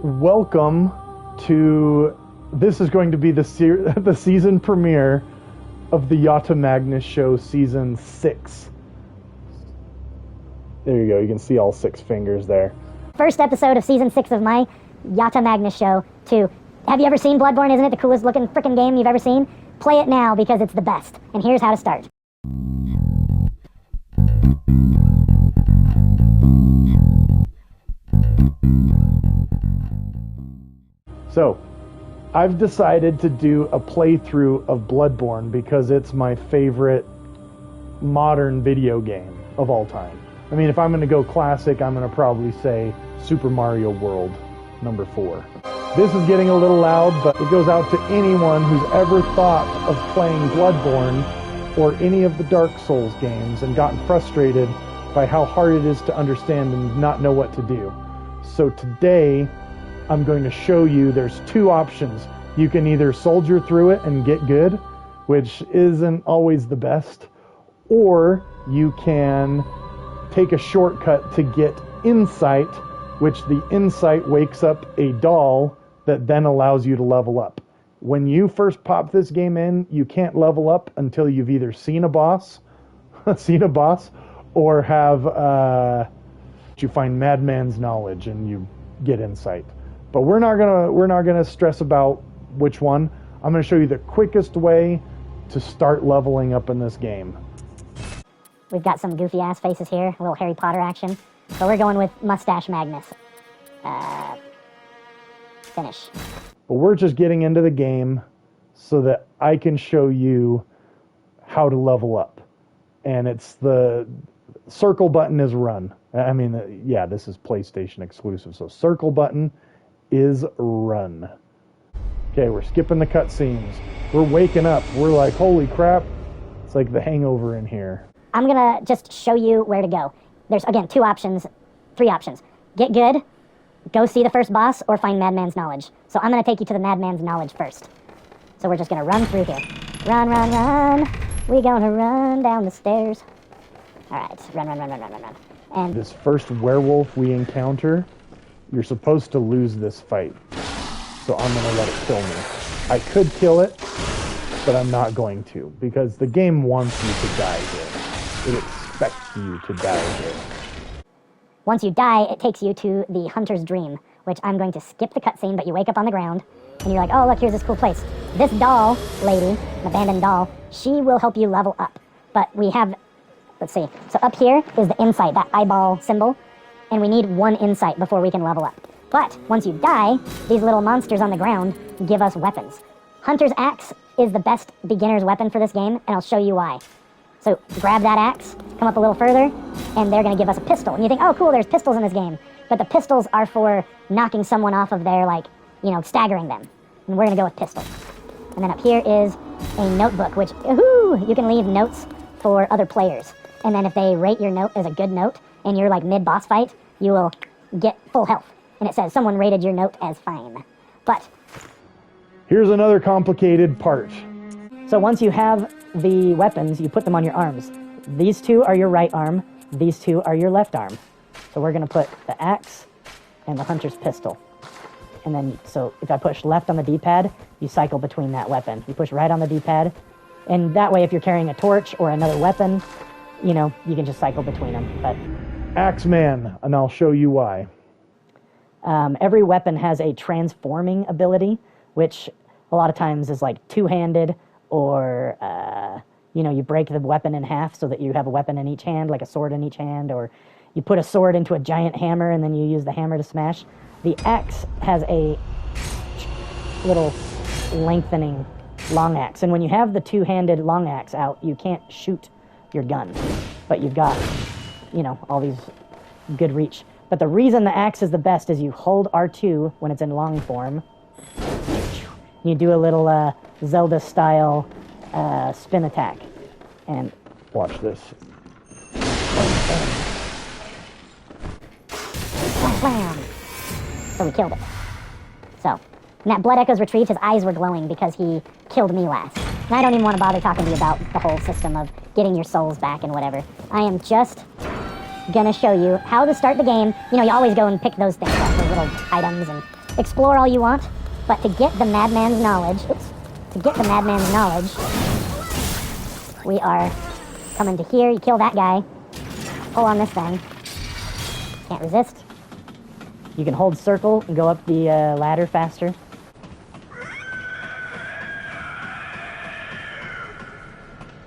Welcome to, this is going to be the season premiere of the YattaMagnus show season 6. There you go, you can see all 6 fingers there. First episode of season 6 of my YattaMagnus show 2. Have you ever seen Bloodborne? Isn't it the coolest looking frickin' game you've ever seen? Play it now because it's the best. And here's how to start. So, I've decided to do a playthrough of Bloodborne because it's my favorite modern video game of all time. I mean, if I'm going to go classic, I'm going to probably say Super Mario World number 4. This is getting a little loud, but it goes out to anyone who's ever thought of playing Bloodborne or any of the Dark Souls games and gotten frustrated by how hard it is to understand and not know what to do. So today, I'm going to show you there's 2 options. You can either soldier through it and get good, which isn't always the best, or you can take a shortcut to get insight, which the insight wakes up a doll that then allows you to level up. When you first pop this game in, you can't level up until you've either seen a boss, or have you find Madman's knowledge and you get insight. But we're not gonna stress about which one. I'm gonna show you the quickest way to start leveling up in this game. We've got some goofy ass faces here, a little Harry Potter action. So we're going with Mustache Magnus. Finish. But we're just getting into the game so that I can show you how to level up. And it's the circle button is run. I mean, yeah, this is PlayStation exclusive. So circle button is run. Okay, we're skipping the cutscenes. We're waking up. We're like, holy crap. It's like The Hangover in here. I'm gonna just show you where to go. There's, again, 3 options. Get good, go see the first boss, or find Madman's knowledge. So I'm gonna take you to the Madman's knowledge first. So we're just gonna run through here. Run, run, run. We're gonna run down the stairs. All right, run, run, run, run, run, run, run. And this first werewolf we encounter, you're supposed to lose this fight. So I'm gonna let it kill me. I could kill it, but I'm not going to, because the game wants you to die here. It expects you to die here. once you die, it takes you to the Hunter's Dream, which I'm going to skip the cutscene, but you wake up on the ground, and you're like, oh, look, here's this cool place. This doll lady, an abandoned doll, she will help you level up. But we have, let's see, so up here is the insight, that eyeball symbol, and we need 1 insight before we can level up. But once you die, these little monsters on the ground give us weapons. Hunter's Axe is the best beginner's weapon for this game, and I'll show you why. So grab that axe, come up a little further, and they're going to give us a pistol. And you think, oh, cool, there's pistols in this game. But the pistols are for knocking someone off of their, like, you know, staggering them. And we're going to go with pistols. And then up here is a notebook, which, you can leave notes for other players. And then if they rate your note as a good note, and you're, like, mid-boss fight, you will get full health. And it says, someone rated your note as fine. But here's another complicated part. So once you have the weapons, you put them on your arms. These 2 are your right arm, these 2 are your left arm. So we're going to put the axe and the hunter's pistol. And then, so if I push left on the D-pad, you cycle between that weapon. You push right on the D-pad, and that way if you're carrying a torch or another weapon, you know, you can just cycle between them. But Axeman, and I'll show you why. Every weapon has a transforming ability, which a lot of times is like 2-handed, or, you know, you break the weapon in half so that you have a weapon in each hand, like a sword in each hand, or you put a sword into a giant hammer and then you use the hammer to smash. The axe has a little lengthening long axe, and when you have the 2-handed long axe out, you can't shoot your gun, but you've got, you know, all these good reach. But the reason the axe is the best is you hold R2 when it's in long form. You do a little Zelda-style spin attack. And watch this. blam! So we killed it. So, when that blood echoes retrieved, his eyes were glowing because he killed me last. And I don't even want to bother talking to you about the whole system of getting your souls back and whatever. I am just gonna show you how to start the game. You know, you always go and pick those things up, those little items, and explore all you want, but to get the madman's knowledge, we are coming to here. You kill that guy, pull on this thing. Can't resist. You can hold circle and go up the ladder faster.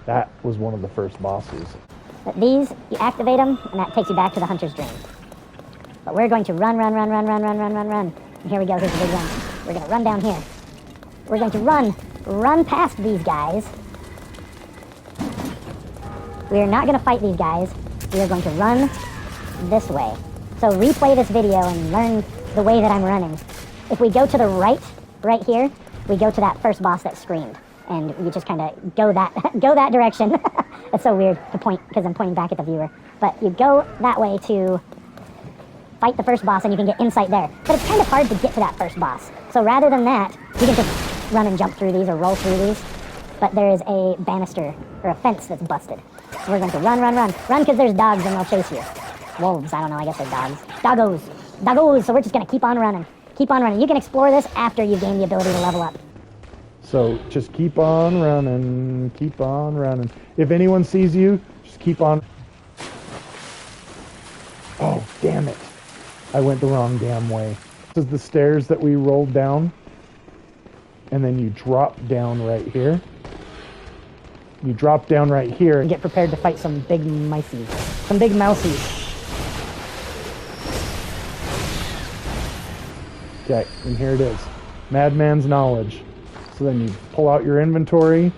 That was one of the first bosses. But these, you activate them, and that takes you back to the Hunter's Dream. But we're going to run. And here we go, here's the big run. We're going to run down here. We're going to run past these guys. We are not going to fight these guys. We are going to run this way. So replay this video and learn the way that I'm running. If we go to the right here, we go to that first boss that screamed. And you just kind of go that direction. It's so weird to point, because I'm pointing back at the viewer. But you go that way to fight the first boss, and you can get insight there. But it's kind of hard to get to that first boss. So rather than that, you can just run and jump through these or roll through these. But there is a banister, or a fence that's busted. So we're going to run. Run because there's dogs and they'll chase you. Wolves, I don't know, I guess they're dogs. Doggos, so we're just going to keep on running. You can explore this after you've gained the ability to level up. So just keep on running. If anyone sees you, just keep on. Oh, damn it. I went the wrong damn way. This is the stairs that we rolled down. And then you drop down right here. And get prepared to fight some big miceies. Some big mousies. Okay, and here it is. Madman's Knowledge. So then you pull out your inventory,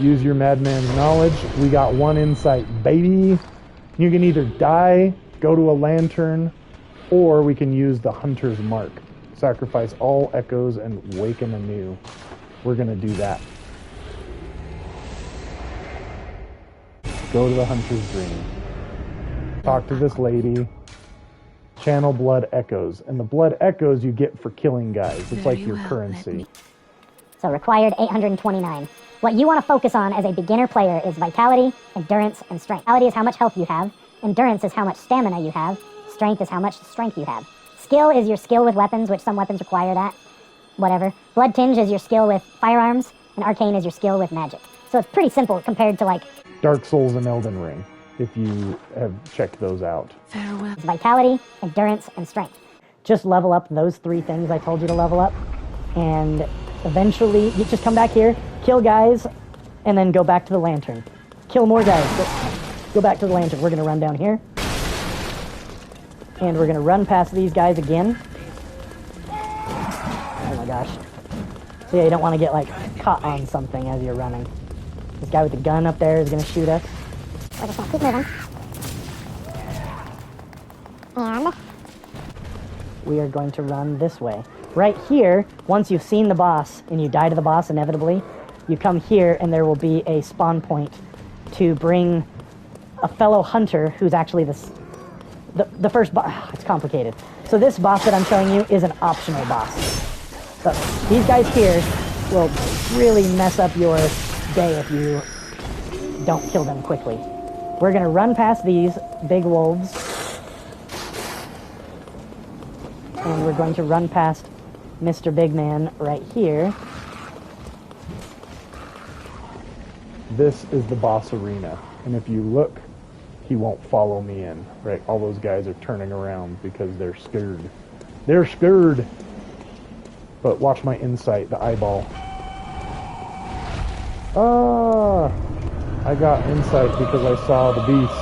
use your Madman's Knowledge. We got one insight, baby. You can either die, go to a lantern, or we can use the Hunter's Mark. Sacrifice all echoes and waken anew. We're going to do that. Go to the Hunter's Dream. Talk to this lady. Channel blood echoes. And the blood echoes you get for killing guys. It's like your currency. So required 829. What you want to focus on as a beginner player is vitality, endurance, and strength. Vitality is how much health you have. Endurance is how much stamina you have. Strength is how much strength you have. Skill is your skill with weapons, which some weapons require that. Whatever. Blood Tinge is your skill with firearms, and Arcane is your skill with magic. So it's pretty simple compared to like Dark Souls and Elden Ring, if you have checked those out. Farewell. Vitality, endurance, and strength. Just level up those 3 things I told you to level up, and eventually you just come back here, kill guys, and then go back to the lantern. Kill more guys. Go back to the lantern. We're going to run down here. And we're going to run past these guys again. Oh my gosh. So yeah, you don't want to get like caught on something as you're running. This guy with the gun up there is going to shoot us. We're just going to keep moving. And we are going to run this way. Right here, once you've seen the boss and you die to the boss inevitably, you come here and there will be a spawn point to bring a fellow hunter who's actually the first boss. It's complicated. So this boss that I'm showing you is an optional boss. So these guys here will really mess up your day if you don't kill them quickly. We're going to run past these big wolves. And we're going to run past Mr. Big Man right here. This is the boss arena. And if you look, he won't follow me in, right? All those guys are turning around because they're scared. They're scared. But watch my insight, the eyeball. Ah, I got insight because I saw the beast.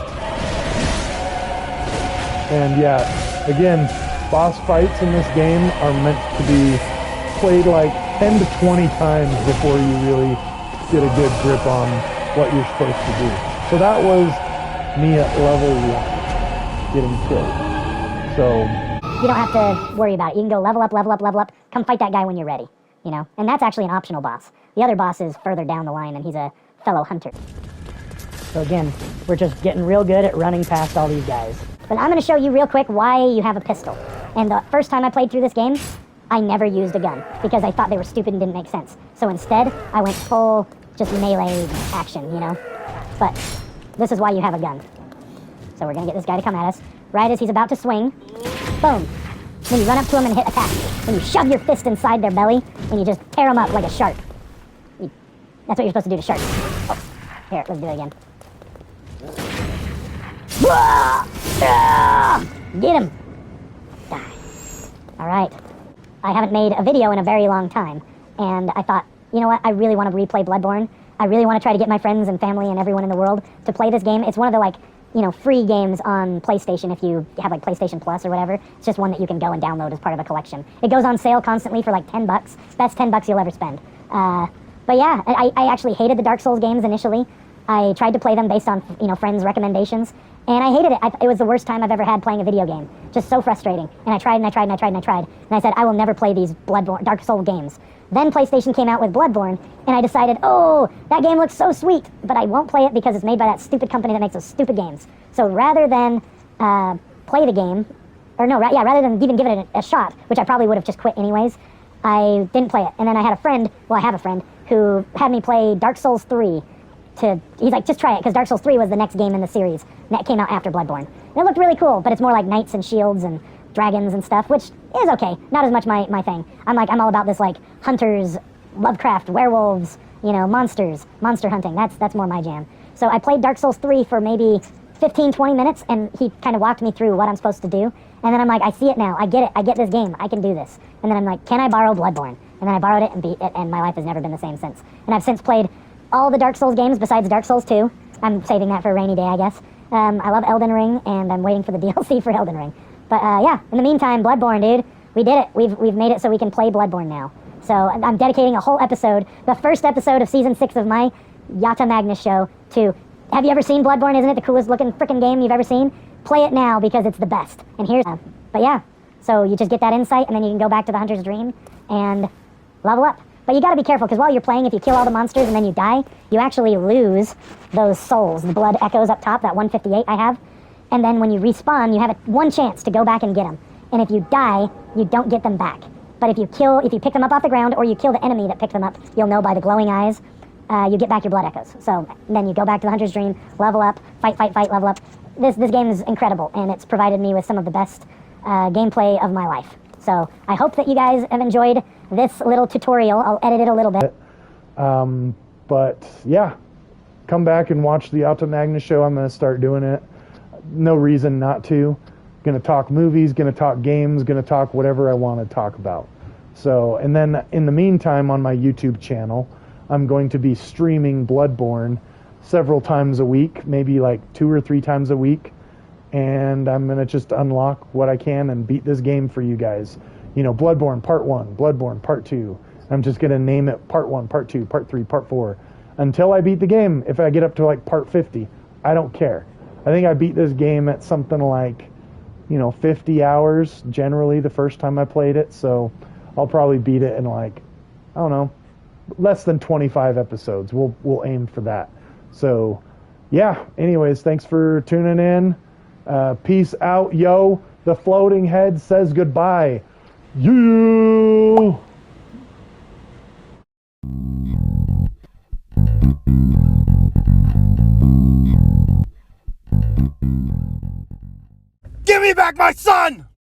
And yeah, again, boss fights in this game are meant to be played like 10 to 20 times before you really get a good grip on what you're supposed to do. So that was me at level 1, getting killed. So you don't have to worry about it. You can go level up, come fight that guy when you're ready, you know? And that's actually an optional boss. The other boss is further down the line, and he's a fellow hunter. So again, we're just getting real good at running past all these guys. But I'm going to show you real quick why you have a pistol. And the first time I played through this game, I never used a gun, because I thought they were stupid and didn't make sense. So instead, I went full, just melee action, you know? But this is why you have a gun. So we're going to get this guy to come at us. Right as he's about to swing, boom. Then you run up to them and hit attack. Then you shove your fist inside their belly, and you just tear them up like a shark. That's what you're supposed to do to sharks. Oh, here, let's do it again. Get him! Die. Alright. I haven't made a video in a very long time, and I thought, you know what, I really want to replay Bloodborne. I really want to try to get my friends and family and everyone in the world to play this game. It's one of the, like, free games on PlayStation if you have, like, PlayStation Plus or whatever. It's just one that you can go and download as part of a collection. It goes on sale constantly for, like, $10. Best $10 you'll ever spend. But yeah, I actually hated the Dark Souls games initially. I tried to play them based on, friends' recommendations, and I hated it. It was the worst time I've ever had playing a video game. Just so frustrating. And I tried and I tried and I tried and I tried. And I said, I will never play these Dark Souls games. Then PlayStation came out with Bloodborne, and I decided, oh, that game looks so sweet, but I won't play it because it's made by that stupid company that makes those stupid games. So rather than play the game, rather than even give it a shot, which I probably would have just quit anyways, I didn't play it. And then I have a friend who had me play Dark Souls 3. He's like, just try it, because Dark Souls 3 was the next game in the series that came out after Bloodborne. And it looked really cool, but it's more like knights and shields and dragons and stuff, which is okay. Not as much my thing. I'm all about this, like, hunters, Lovecraft, werewolves, monsters, monster hunting. That's more my jam. So I played Dark Souls 3 for maybe 15, 20 minutes, and he kind of walked me through what I'm supposed to do. And then I'm like, I see it now. I get it. I get this game. I can do this. And then I'm like, can I borrow Bloodborne? And then I borrowed it and beat it, and my life has never been the same since. And I've since played all the Dark Souls games besides Dark Souls 2. I'm saving that for a rainy day, I guess. I love Elden Ring, and I'm waiting for the DLC for Elden Ring. But yeah, in the meantime, Bloodborne, dude, we did it. We've made it so we can play Bloodborne now. So I'm dedicating a whole episode, the first episode of Season 6 of my YattaMagnus show, to, have you ever seen Bloodborne? Isn't it the coolest looking frickin' game you've ever seen? Play it now, because it's the best. And here's, but yeah, so you just get that insight, and then you can go back to the Hunter's Dream and level up. But you gotta be careful, because while you're playing, if you kill all the monsters and then you die, you actually lose those souls, the blood echoes up top, that 158 I have. And then when you respawn, you have one chance to go back and get them. And if you die, you don't get them back. But if you pick them up off the ground, or you kill the enemy that picked them up, you'll know by the glowing eyes, you get back your blood echoes. So then you go back to the Hunter's Dream, level up, fight, level up. This game is incredible, and it's provided me with some of the best gameplay of my life. So I hope that you guys have enjoyed this little tutorial. I'll edit it a little bit. But yeah, come back and watch the YattaMagnus show. I'm going to start doing it. No reason not to. Going to talk movies, going to talk games, going to talk whatever I want to talk about. So, and then in the meantime, on my YouTube channel, I'm going to be streaming Bloodborne several times a week, maybe like 2 or 3 times a week. And I'm going to just unlock what I can and beat this game for you guys. Bloodborne Part 1, Bloodborne Part 2. I'm just going to name it Part 1, Part 2, Part 3, Part 4. Until I beat the game. If I get up to like Part 50, I don't care. I think I beat this game at something like, 50 hours generally the first time I played it. So I'll probably beat it in like, I don't know, less than 25 episodes. We'll aim for that. So yeah, anyways, thanks for tuning in. Peace out, yo. The floating head says goodbye. You. Give me back my son!